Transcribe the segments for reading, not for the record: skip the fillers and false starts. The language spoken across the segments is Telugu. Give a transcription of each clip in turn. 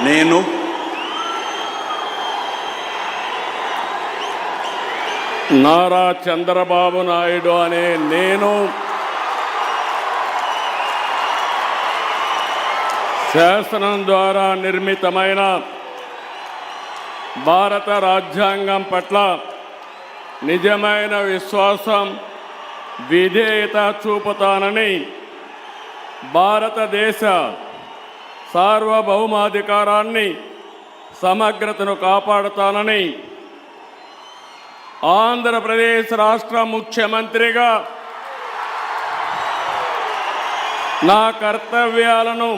నేను నారా చంద్రబాబు నాయుడు అనే నేను శాసనం ద్వారా నిర్మితమైన భారత రాజ్యాంగం పట్ల నిజమైన విశ్వాసం విధేయత చూపుతానని భారతదేశ సార్వభౌమాధికారాన్ని సమగ్రతను కాపాడుతానని ఆంధ్రప్రదేశ్ రాష్ట్ర ముఖ్యమంత్రిగా నా కర్తవ్యాలను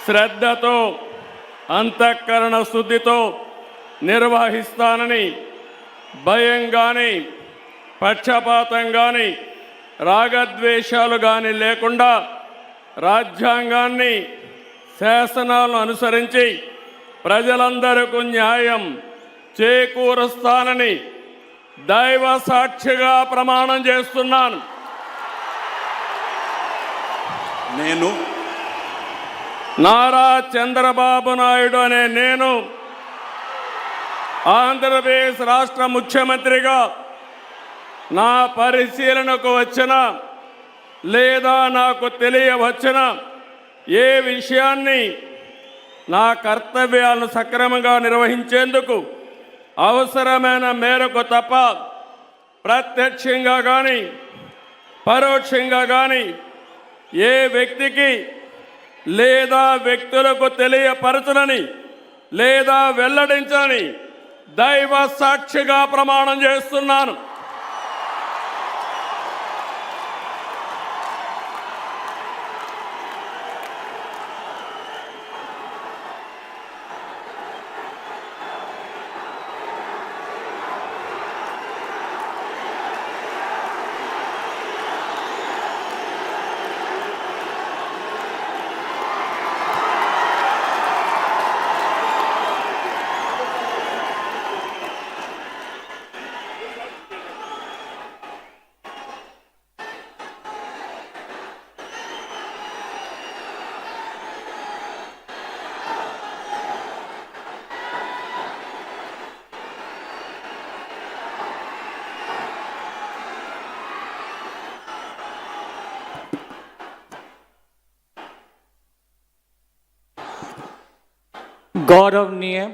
శ్రద్ధతో అంతఃకరణ శుద్ధితో నిర్వహిస్తానని భయం కానీ పక్షపాతం కానీ రాగద్వేషాలు కానీ లేకుండా రాజ్యాంగాన్ని శాసనాలను అనుసరించి ప్రజలందరికీ న్యాయం చేకూరుస్తానని దైవ సాక్షిగా ప్రమాణం చేస్తున్నాను. నేను నారా చంద్రబాబు నాయుడు అనే నేను ఆంధ్రప్రదేశ్ రాష్ట్ర ముఖ్యమంత్రిగా నా పరిశీలనకు వచ్చిన లేదా నాకు తెలియవచ్చిన ఏ విషయాన్ని నా కర్తవ్యాలను సక్రమంగా నిర్వహించేందుకు అవసరమైన మేరకు తప్ప ప్రత్యక్షంగా కానీ పరోక్షంగా కానీ ఏ వ్యక్తికి లేదా వ్యక్తులకు తెలియపరచనని లేదా వెల్లడించని దైవ సాక్షిగా ప్రమాణం చేస్తున్నాను. गौरवनीय